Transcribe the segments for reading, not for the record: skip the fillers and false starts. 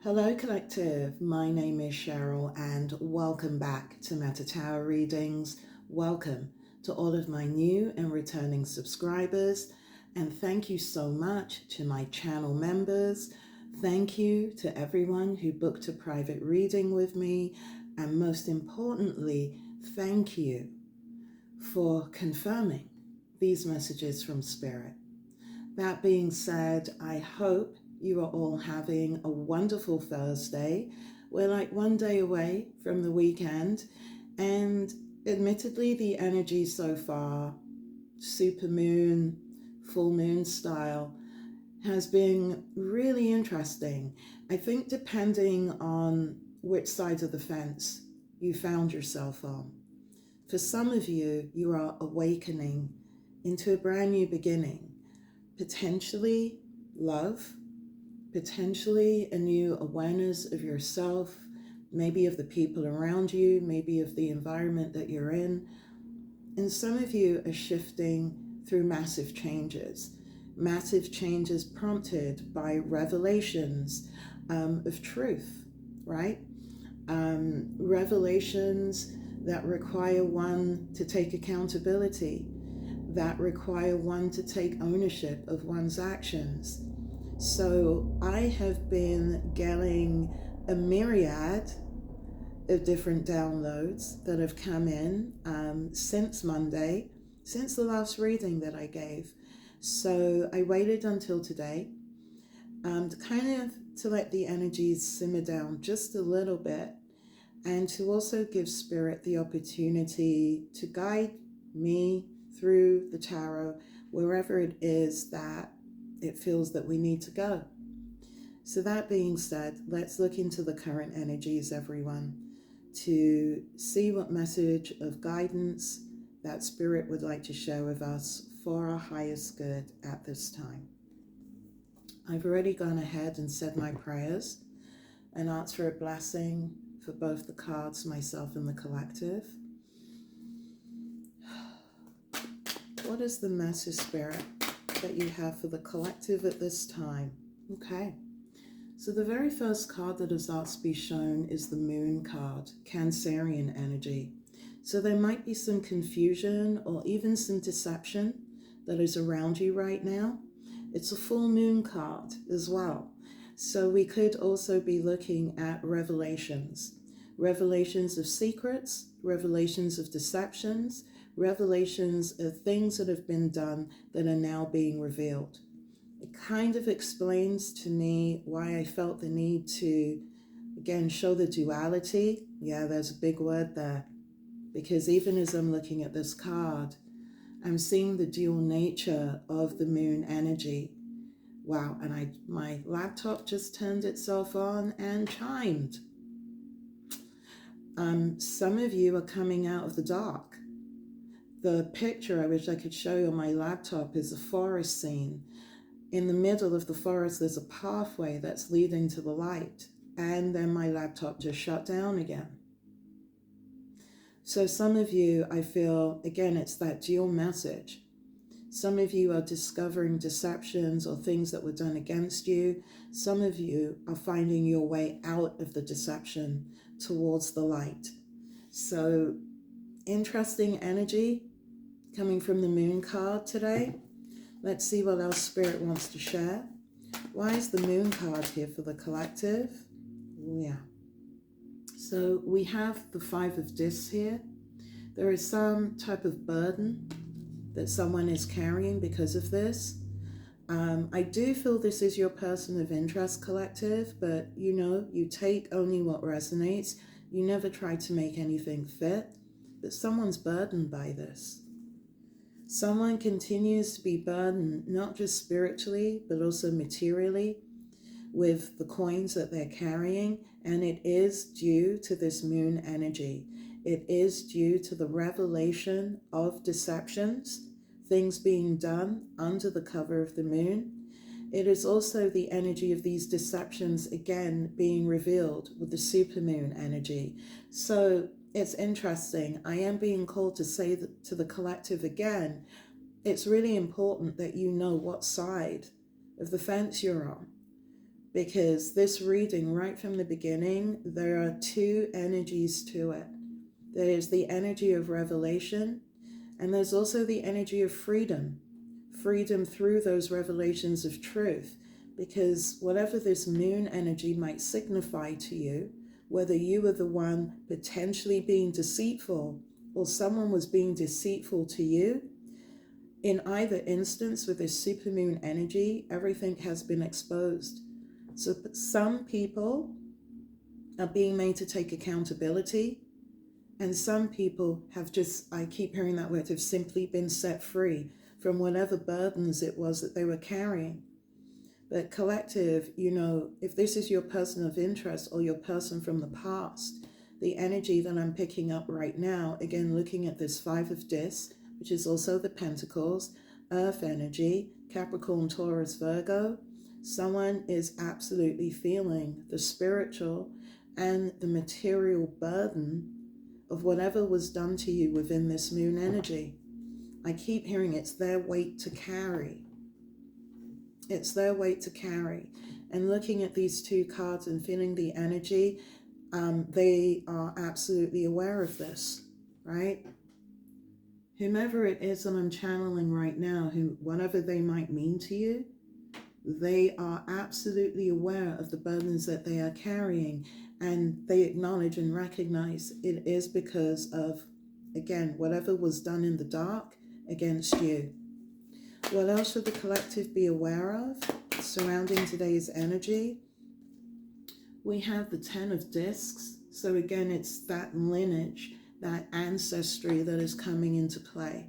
Hello Collective, my name is Cheryl and welcome back to Meta Tarot Readings. Welcome to all of my new and returning subscribers, and thank you so much to my channel members. Thank you to everyone who booked a private reading with me, and most importantly, thank you for confirming these messages from Spirit. That being said, I hope you are all having a wonderful Thursday. We're like one day away from the weekend, and admittedly, the energy so far, supermoon, full moon style, has been really interesting. I think depending on which side of the fence you found yourself on. For some of you, you are awakening into a brand new beginning. Potentially love, potentially a new awareness of yourself, maybe of the people around you, maybe of the environment that you're in. And some of you are shifting through massive changes prompted by revelations of truth, right? Revelations that require one to take accountability, that require one to take ownership of one's actions. So I have been getting a myriad of different downloads that have come in since Monday, since the last reading that I gave. So I waited until today to let the energies simmer down just a little bit, and to also give Spirit the opportunity to guide me through the tarot wherever it is that it feels that we need to go. So that being said, let's look into the current energies, everyone, to see what message of guidance that Spirit would like to share with us for our highest good at this time. I've already gone ahead and said my prayers and asked for a blessing for both the cards, myself, and the collective. What is the message, Spirit, that you have for the collective at this time? Okay, so the very first card that is asked to be shown is the Moon card, Cancerian energy. So there might be some confusion or even some deception that is around you right now. It's a full moon card as well. So we could also be looking at revelations of secrets, revelations of deceptions, revelations of things that have been done that are now being revealed. It kind of explains to me why I felt the need to, again, show the duality. Yeah, there's a big word there. Because even as I'm looking at this card, I'm seeing the dual nature of the moon energy. Wow, and my laptop just turned itself on and chimed. Some of you are coming out of the dark. The picture I wish I could show you on my laptop is a forest scene. In the middle of the forest, there's a pathway that's leading to the light. And then my laptop just shut down again. So some of you, I feel, again, it's that dual message. Some of you are discovering deceptions or things that were done against you. Some of you are finding your way out of the deception towards the light. So interesting energy coming from the Moon card today. Let's see what else Spirit wants to share. Why is the Moon card here for the collective? Yeah. So we have the Five of Discs here. There is some type of burden that someone is carrying because of this. I do feel this is your person of interest, collective, but you take only what resonates. You never try to make anything fit, but someone's burdened by this. Someone continues to be burdened, not just spiritually, but also materially, with the coins that they're carrying, and it is due to this moon energy. It is due to the revelation of deceptions, things being done under the cover of the moon. It is also the energy of these deceptions, again, being revealed with the supermoon energy. So it's interesting. I am being called to say that to the collective again, it's really important that you know what side of the fence you're on. because this reading, right from the beginning, there are two energies to it. There's the energy of revelation, and there's also the energy of freedom. Freedom through those revelations of truth. Because whatever this moon energy might signify to you, whether you were the one potentially being deceitful or someone was being deceitful to you, in either instance with this supermoon energy, everything has been exposed. So some people are being made to take accountability, and some people have just, I keep hearing that word, have simply been set free from whatever burdens it was that they were carrying. But collective, if this is your person of interest or your person from the past, the energy that I'm picking up right now, again, looking at this Five of Discs, which is also the Pentacles, Earth energy, Capricorn, Taurus, Virgo, someone is absolutely feeling the spiritual and the material burden of whatever was done to you within this moon energy. I keep hearing it's their weight to carry. It's their weight to carry. And looking at these two cards and feeling the energy, they are absolutely aware of this, right? Whomever it is that I'm channeling right now, whatever they might mean to you, they are absolutely aware of the burdens that they are carrying, and they acknowledge and recognize it is because of, again, whatever was done in the dark against you. What else should the collective be aware of surrounding today's energy? We have the Ten of Discs. So again, it's that lineage, that ancestry that is coming into play.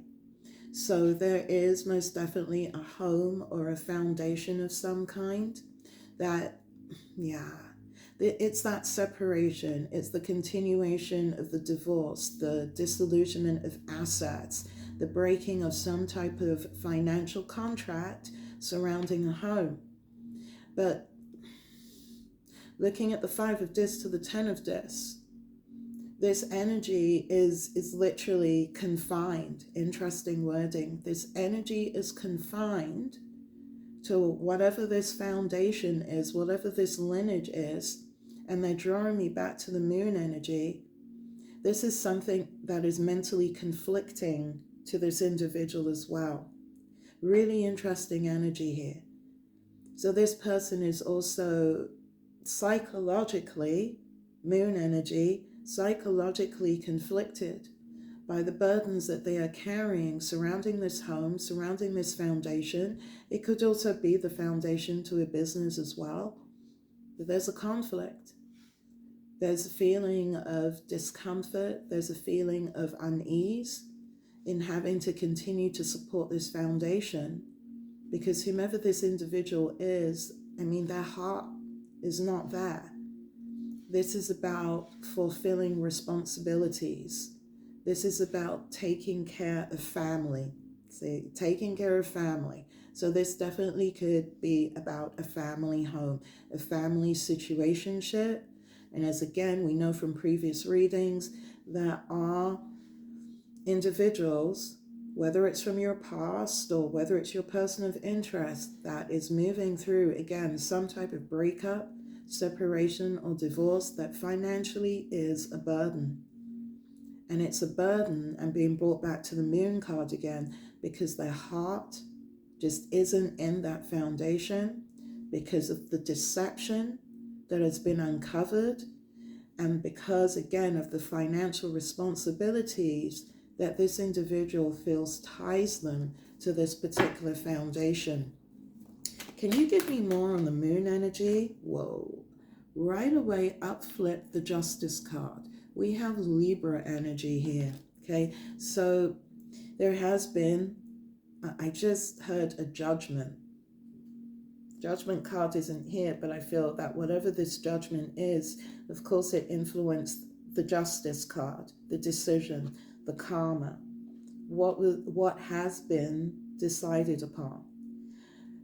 So there is most definitely a home or a foundation of some kind that, it's that separation. It's the continuation of the divorce, the disillusionment of assets, the breaking of some type of financial contract surrounding a home. But looking at the Five of Discs to the Ten of Discs, this energy is literally confined. Interesting wording. This energy is confined to whatever this foundation is, whatever this lineage is, and they're drawing me back to the moon energy. This is something that is mentally conflicting to this individual as well. Really interesting energy here. So this person is also psychologically, moon energy, psychologically conflicted by the burdens that they are carrying surrounding this home, surrounding this foundation. It could also be the foundation to a business as well. But there's a conflict. There's a feeling of discomfort. There's a feeling of unease in having to continue to support this foundation, because whomever this individual is, their heart is not there. This is about fulfilling responsibilities. This is about taking care of family. See, taking care of family. So this definitely could be about a family home, a family situationship. And as again, we know from previous readings, there are individuals, whether it's from your past or whether it's your person of interest, that is moving through, again, some type of breakup, separation, or divorce that financially is a burden. And it's a burden and being brought back to the moon card again because their heart just isn't in that foundation because of the deception that has been uncovered, and because, again, of the financial responsibilities that this individual feels ties them to this particular foundation. Can you give me more on the moon energy? Whoa. Right away, up flip the Justice card. We have Libra energy here, okay? So there has been, I just heard a judgment. Judgment card isn't here, but I feel that whatever this judgment is, of course it influenced the Justice card, the decision, the karma, what has been decided upon.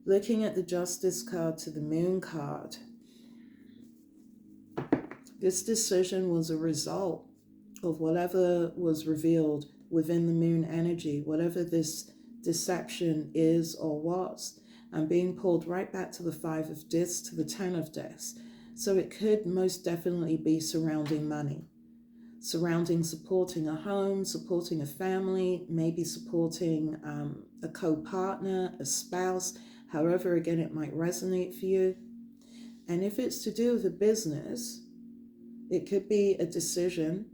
Looking at the Justice card to the Moon card, this decision was a result of whatever was revealed within the Moon energy, whatever this deception is or was. I'm being pulled right back to the 5 of discs, to the 10 of discs. So it could most definitely be surrounding money, surrounding supporting a home, supporting a family, maybe supporting a co-partner, a spouse, however, again, it might resonate for you. And if it's to do with a business, it could be a decision,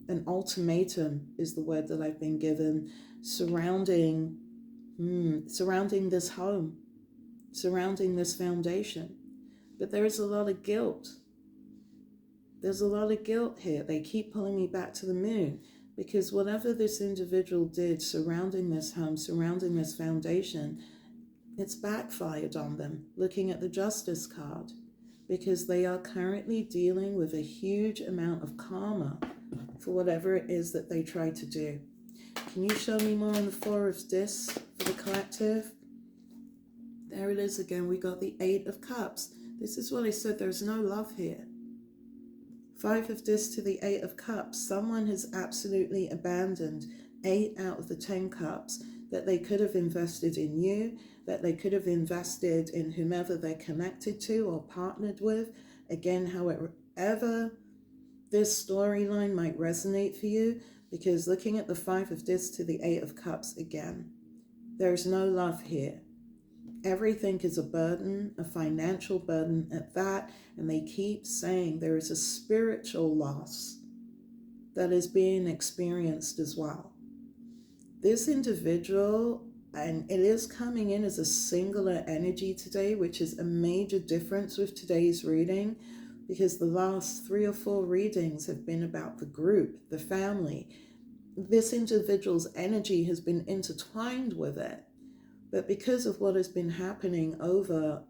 an ultimatum is the word that I've been given, surrounding this home, surrounding this foundation. But there is a lot of guilt. There's a lot of guilt here. They keep pulling me back to the moon because whatever this individual did surrounding this home, surrounding this foundation, it's backfired on them, looking at the Justice card, because they are currently dealing with a huge amount of karma for whatever it is that they try to do. Can you show me more on the 4 of discs for the collective? There it is again. We got the 8 of cups. This is what I said. There's no love here. 5 of discs to the 8 of cups. Someone has absolutely abandoned 8 out of the 10 cups that they could have invested in you, that they could have invested in whomever they're connected to or partnered with. Again, however this storyline might resonate for you, because looking at the 5 of discs to the 8 of cups again, there's no love here. Everything is a burden, a financial burden at that, and they keep saying there is a spiritual loss that is being experienced as well. This individual, and it is coming in as a singular energy today, which is a major difference with today's reading, because the last 3 or 4 readings have been about the group, the family. This individual's energy has been intertwined with it. But because of what has been happening over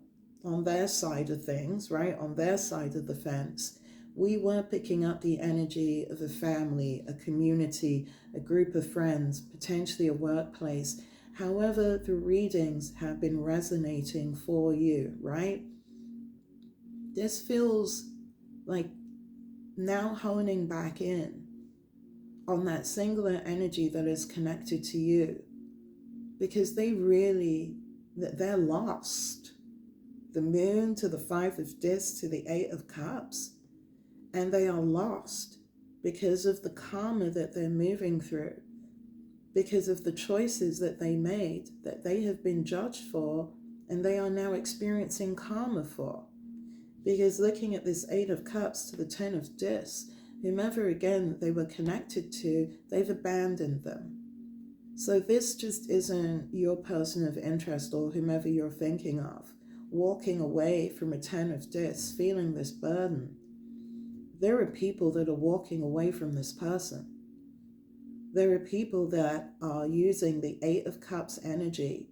on their side of things, right, on their side of the fence, we were picking up the energy of a family, a community, a group of friends, potentially a workplace. However, the readings have been resonating for you, right? This feels like now honing back in on that singular energy that is connected to you. Because they're lost. The moon to the 5 of discs to the 8 of cups. And they are lost because of the karma that they're moving through. Because of the choices that they made, that they have been judged for, and they are now experiencing karma for. Because looking at this 8 of cups to the 10 of discs, whomever again they were connected to, they've abandoned them. So this just isn't your person of interest or whomever you're thinking of, walking away from a 10 of discs, feeling this burden. There are people that are walking away from this person. There are people that are using the 8 of cups energy.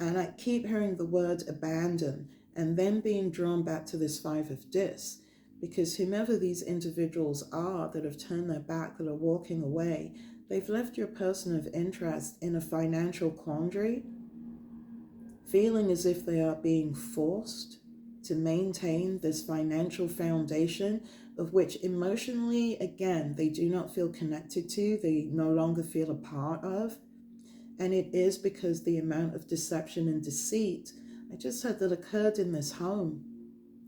And I keep hearing the word abandon and then being drawn back to this 5 of discs, because whomever these individuals are that have turned their back, that are walking away, they've left your person of interest in a financial quandary, feeling as if they are being forced to maintain this financial foundation of which emotionally, again, they do not feel connected to, they no longer feel a part of. And it is because the amount of deception and deceit, I just heard, that occurred in this home,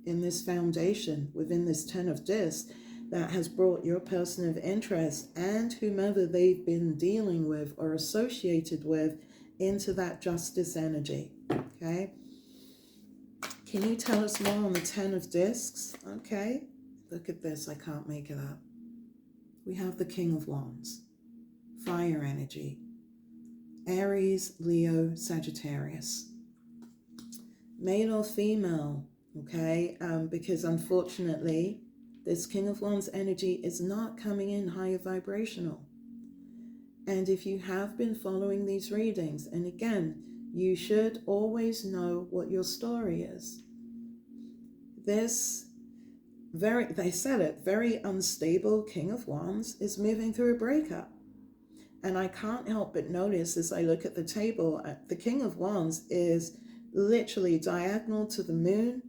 in this foundation, within this 10 of discs, that has brought your person of interest and whomever they've been dealing with or associated with into that justice energy, okay? Can you tell us more on the 10 of discs? Okay, look at this, I can't make it up. We have the King of Wands, fire energy, Aries, Leo, Sagittarius. Male or female, okay? Because unfortunately, this King of Wands energy is not coming in higher vibrational. And if you have been following these readings, and again, you should always know what your story is. This they said it, very unstable King of Wands is moving through a breakup. And I can't help but notice as I look at the table, the King of Wands is literally diagonal to the moon,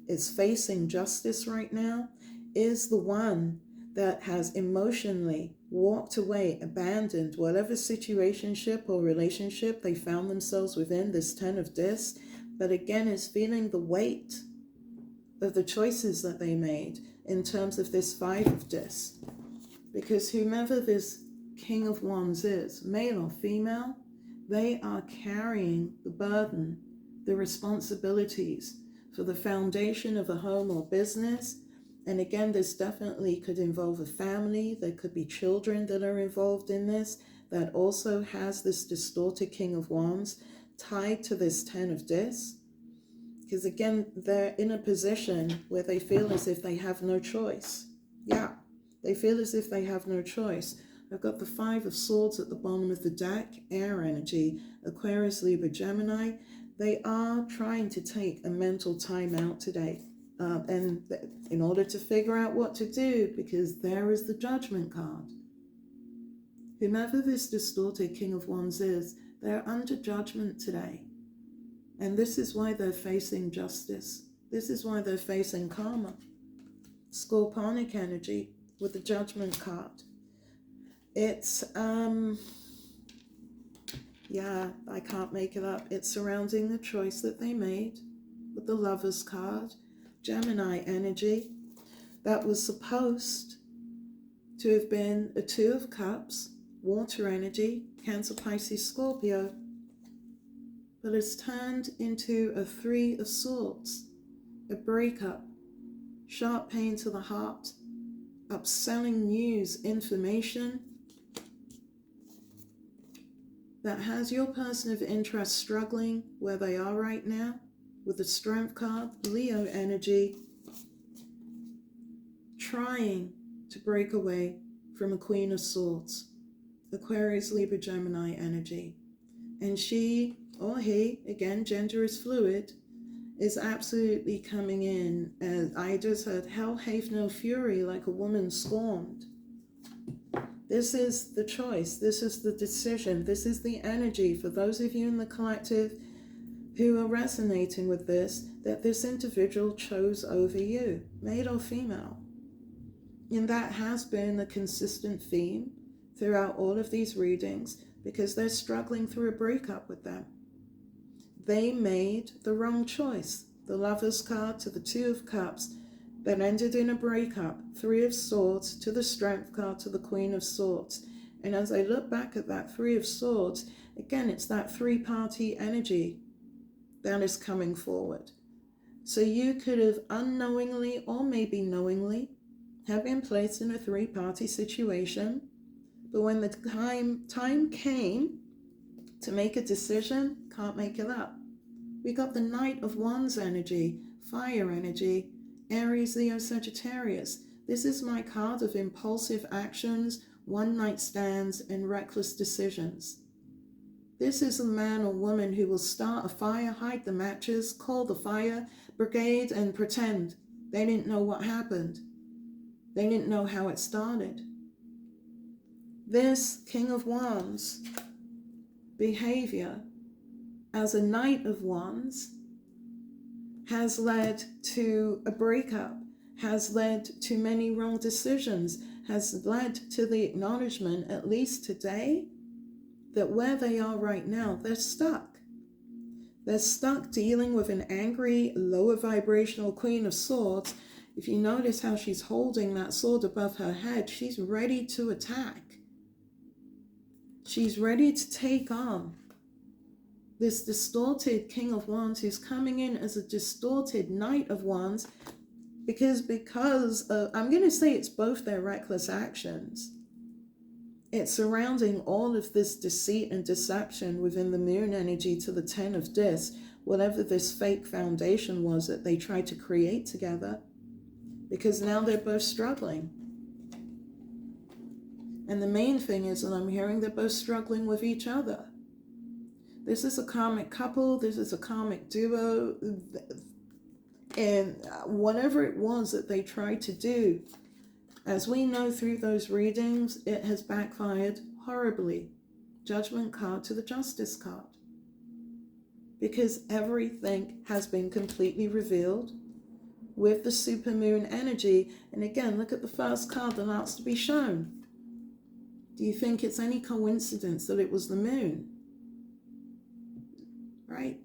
is facing justice right now, is the one that has emotionally walked away, abandoned whatever situationship or relationship they found themselves within, this 10 of discs, but again is feeling the weight of the choices that they made in terms of this Five of Discs. Because whomever this King of Wands is, male or female, they are carrying the burden, the responsibilities for the foundation of a home or business. And again, this definitely could involve a family. There could be children that are involved in this that also has this distorted King of Wands tied to this Ten of Discs. Because again, they're in a position where they feel as if they have no choice. Yeah, they feel as if they have no choice. I've got the Five of Swords at the bottom of the deck, air energy, Aquarius, Libra, Gemini. They are trying to take a mental time out today. And in order to figure out what to do, because there is the Judgment card. Whomever this distorted King of Wands is, they're under judgment today. And this is why they're facing justice. This is why they're facing karma. Scorpionic energy with the Judgment card. It's, yeah, I can't make it up. It's surrounding the choice that they made with the Lovers card. Gemini energy. That was supposed to have been a Two of Cups, water energy, Cancer, Pisces, Scorpio. But it's turned into a Three of Swords, a breakup, sharp pain to the heart, upselling news, information that has your person of interest struggling where they are right now with the Strength card, Leo energy, trying to break away from a Queen of Swords, Aquarius, Libra, Gemini energy. And she or he, again, gender is fluid, is absolutely coming in. And I just heard, hell hath no fury, like a woman scorned. This is the choice. This is the decision. This is the energy for those of you in the collective who are resonating with this, that this individual chose over you, male or female. And that has been a consistent theme throughout all of these readings, because they're struggling through a breakup with them. They made the wrong choice. The Lovers card to the Two of Cups that ended in a breakup. Three of Swords to the Strength card to the Queen of Swords. And as I look back at that Three of Swords, again, it's that three-party energy that is coming forward. So you could have unknowingly or maybe knowingly have been placed in a three-party situation. But when the time came to make a decision, can't make it up. We got the Knight of Wands energy, fire energy, Aries, Leo, Sagittarius. This is my card of impulsive actions, one-night stands, and reckless decisions. This is a man or woman who will start a fire, hide the matches, call the fire brigade, and pretend they didn't know what happened. They didn't know how it started. This King of Wands behavior as a Knight of Wands has led to a breakup, has led to many wrong decisions, has led to the acknowledgement, at least today, that where they are right now, they're stuck. They're stuck dealing with an angry, lower vibrational Queen of Swords. If you notice how she's holding that sword above her head, she's ready to attack. She's ready to take on this distorted King of Wands who's coming in as a distorted Knight of Wands because I'm going to say it's both their reckless actions. It's surrounding all of this deceit and deception within the moon energy to the Ten of Discs, whatever this fake foundation was that they tried to create together, because now they're both struggling. And the main thing is that I'm hearing they're both struggling with each other. This is a karmic couple, this is a karmic duo, and whatever it was that they tried to do, as we know through those readings, it has backfired horribly. Judgment card to the Justice card. Because everything has been completely revealed with the supermoon energy. And again, look at the first card that asks to be shown. Do you think it's any coincidence that it was the moon? Right?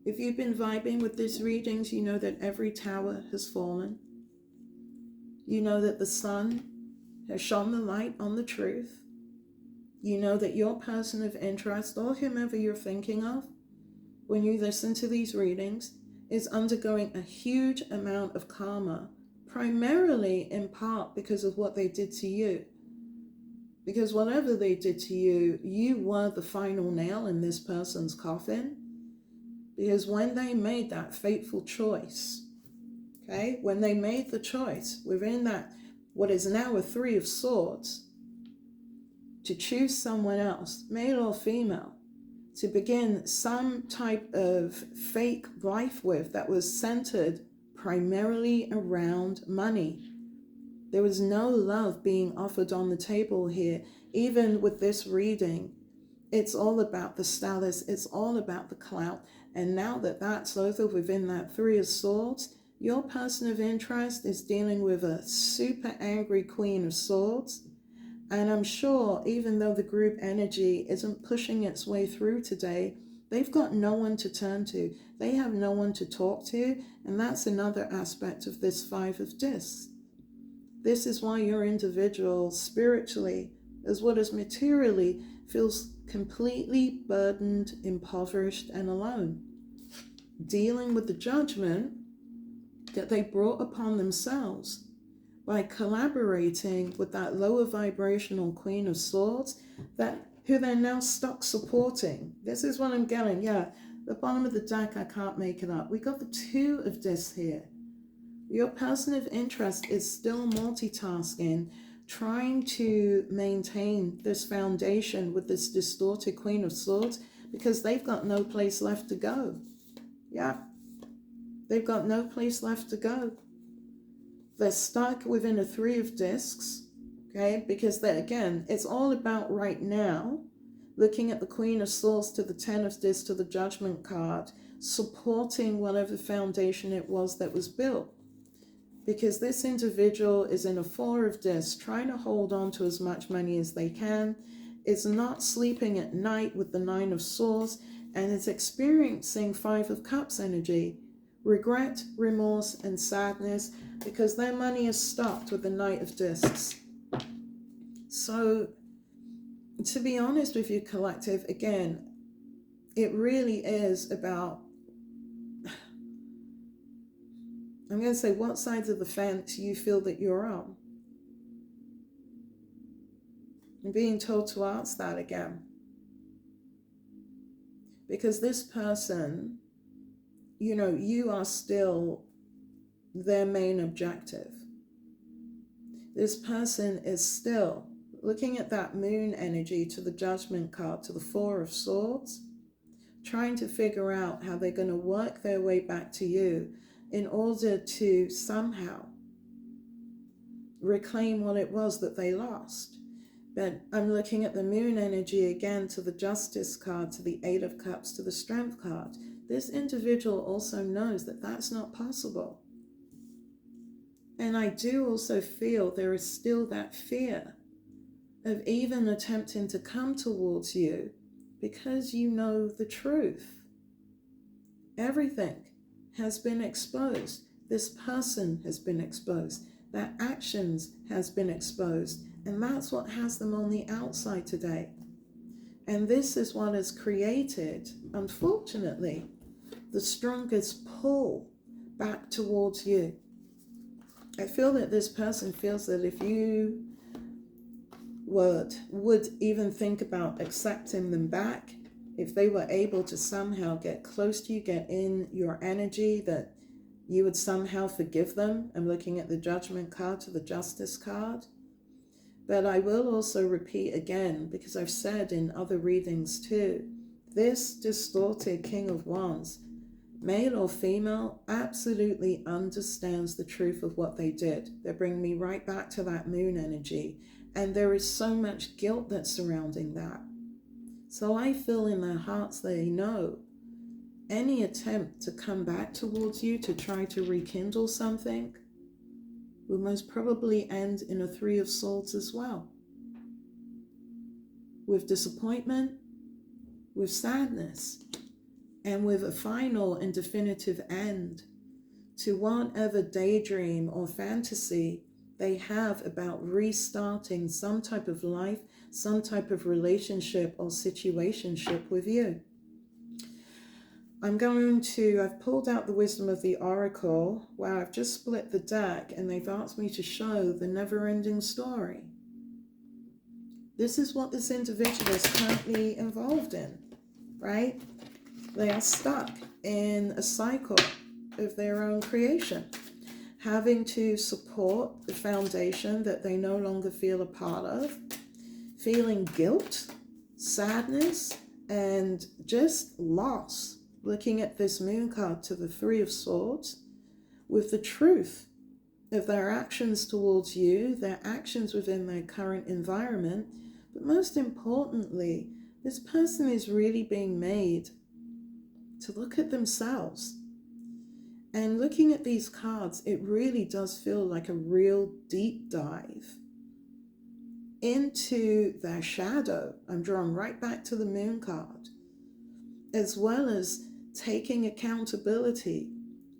If you've been vibing with these readings, you know that every tower has fallen. You know that the sun has shone the light on the truth. You know that your person of interest, or whomever you're thinking of, when you listen to these readings, is undergoing a huge amount of karma, primarily in part because of what they did to you. Because whatever they did to you, you were the final nail in this person's coffin. Because when they made that fateful choice, okay, when they made the choice within that, what is now a Three of Swords, to choose someone else, male or female, to begin some type of fake life with that was centered primarily around money. There was no love being offered on the table here. Even with this reading, it's all about the status, it's all about the clout. And now that that's over within that Three of Swords, your person of interest is dealing with a super angry Queen of Swords. And I'm sure even though the group energy isn't pushing its way through today, they've got no one to turn to. They have no one to talk to. And that's another aspect of this Five of Discs. This is why your individual spiritually, as well as materially, feels completely burdened, impoverished, and alone. Dealing with the judgment that they brought upon themselves by collaborating with that lower vibrational Queen of Swords, who they're now stuck supporting. This is what I'm getting. Yeah, the bottom of the deck, I can't make it up. We got the Two of Discs here. Your person of interest is still multitasking, trying to maintain this foundation with this distorted Queen of Swords because they've got no place left to go. Yeah, they've got no place left to go. They're stuck within a Three of Discs, okay? Because again, it's all about right now, looking at the Queen of Swords to the Ten of Discs to the Judgment card, supporting whatever foundation it was that was built. Because this individual is in a Four of Discs, trying to hold on to as much money as they can, is not sleeping at night with the Nine of Swords, and is experiencing Five of Cups energy. Regret, remorse, and sadness, because their money is stopped with the Knight of Discs. So, to be honest with you, collective, again, it really is about, I'm going to say, what sides of the fence you feel that you're on. I'm being told to ask that again. Because this person, you know, you are still their main objective. This person is still looking at that moon energy to the Judgment card, to the Four of Swords, trying to figure out how they're going to work their way back to you in order to somehow reclaim what it was that they lost. But I'm looking at the moon energy again to the Justice card, to the Eight of Cups, to the Strength card. This individual also knows that that's not possible. And I do also feel there is still that fear of even attempting to come towards you because you know the truth. Everything has been exposed. This person has been exposed. Their actions has been exposed. And that's what has them on the outside today. And this is what has created, unfortunately, the strongest pull back towards you. I feel that this person feels that if you would even think about accepting them back, if they were able to somehow get close to you, get in your energy, that you would somehow forgive them. I'm looking at the Judgment card to the Justice card. But I will also repeat again, because I've said in other readings too, this distorted King of Wands, male or female, absolutely understands the truth of what they did. They bring me right back to that moon energy. And there is so much guilt that's surrounding that. So I feel in their hearts they know any attempt to come back towards you to try to rekindle something will most probably end in a Three of Swords as well. With disappointment, with sadness, and with a final and definitive end to whatever daydream or fantasy they have about restarting some type of life, some type of relationship or situationship with you. I've pulled out the Wisdom of the Oracle. Wow, I've just split the deck and they've asked me to show the never-ending story. This is what this individual is currently involved in, right? They are stuck in a cycle of their own creation, having to support the foundation that they no longer feel a part of, feeling guilt, sadness, and just loss. Looking at this moon card to the Three of Swords, with the truth of their actions towards you, their actions within their current environment, but most importantly, this person is really being made to look at themselves. And looking at these cards, it really does feel like a real deep dive into their shadow. I'm drawn right back to the moon card, as well as taking accountability,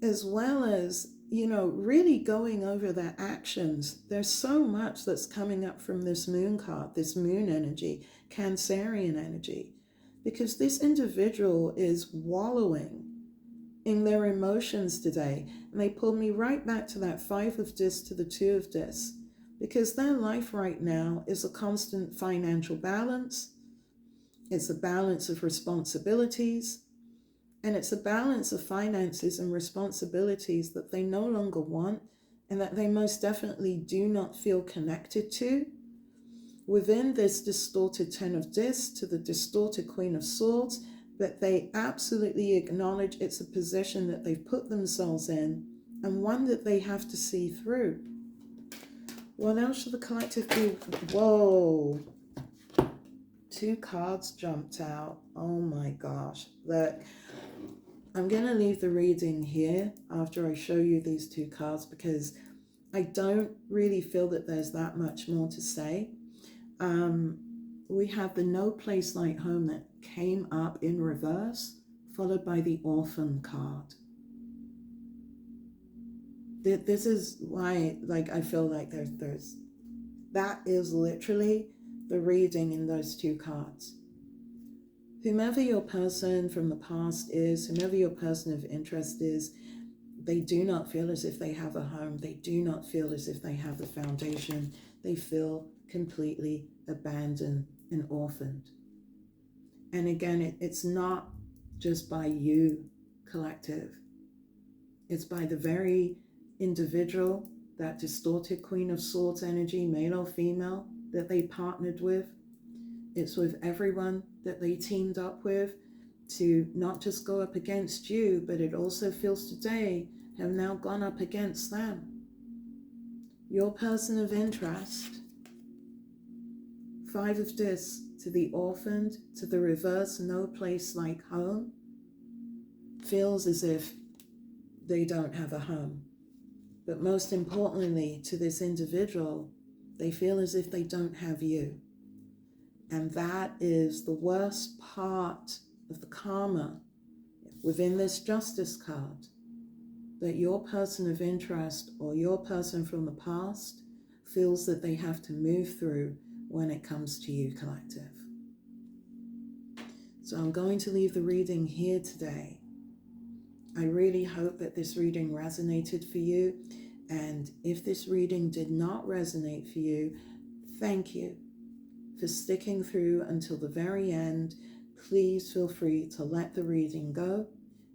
as well as, really going over their actions. There's so much that's coming up from this moon card, this moon energy, Cancerian energy, because this individual is wallowing in their emotions today. And they pulled me right back to that Five of Discs to the Two of Discs, because their life right now is a constant financial balance. It's a balance of responsibilities. And it's a balance of finances and responsibilities that they no longer want and that they most definitely do not feel connected to. Within this distorted Ten of Discs to the distorted Queen of Swords, but they absolutely acknowledge it's a position that they've put themselves in and one that they have to see through. What else should the collective be? Whoa. 2 cards jumped out. Oh my gosh. Look, I'm going to leave the reading here after I show you these 2 cards because I don't really feel that there's that much more to say. We have the No Place Like Home that came up in reverse, followed by the Orphan card. This is why, I feel like that is literally the reading in those 2 cards. Whomever your person from the past is, whomever your person of interest is, they do not feel as if they have a home. They do not feel as if they have a foundation. They feel completely abandoned and orphaned. And again, it's not just by you, collective. It's by the very individual, that distorted Queen of Swords energy, male or female, that they partnered with. It's with everyone that they teamed up with to not just go up against you, but it also feels today have now gone up against them. Your person of interest, 5 of Discs to the orphaned, to the reverse, No Place Like Home, feels as if they don't have a home. But most importantly, to this individual, they feel as if they don't have you. And that is the worst part of the karma within this Justice card, that your person of interest or your person from the past feels that they have to move through when it comes to you, collective. So I'm going to leave the reading here today. I really hope that this reading resonated for you. And if this reading did not resonate for you, thank you for sticking through until the very end. Please feel free to let the reading go.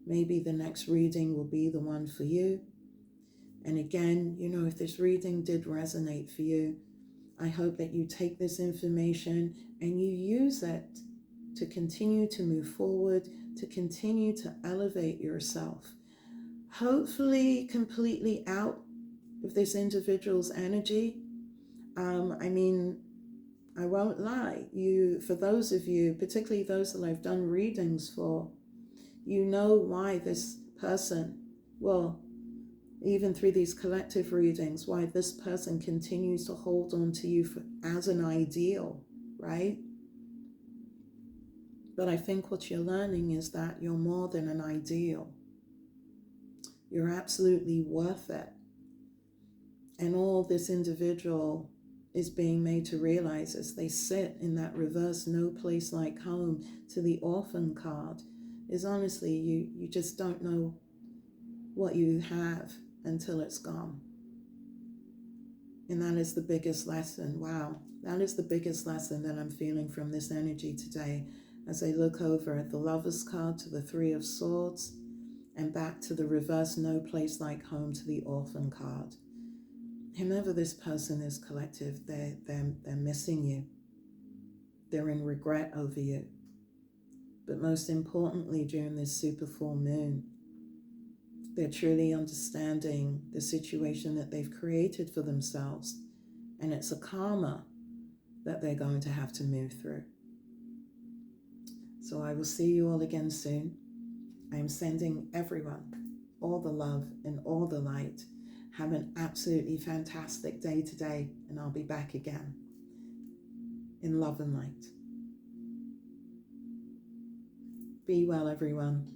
Maybe the next reading will be the one for you. And again, if this reading did resonate for you, I hope that you take this information and you use it to continue to move forward, to continue to elevate yourself. Hopefully completely out of this individual's energy. I won't lie, for those of you, particularly those that I've done readings for, you know why this person, even through these collective readings, why this person continues to hold on to you as an ideal, right? But I think what you're learning is that you're more than an ideal. You're absolutely worth it. And all this individual is being made to realize as they sit in that reverse no place like home to the orphan card is honestly, you just don't know what you have until it's gone. And that is the biggest lesson. Wow, that is the biggest lesson that I'm feeling from this energy today as I look over at the Lover's card to the Three of Swords and back to the reverse no place like home to the Orphan card. Whomever this person is, collective, they're missing you. They're in regret over you. But most importantly, during this super full moon, they're truly understanding the situation that they've created for themselves. And it's a karma that they're going to have to move through. So I will see you all again soon. I am sending everyone all the love and all the light. Have an absolutely fantastic day today, and I'll be back again in love and light. Be well, everyone.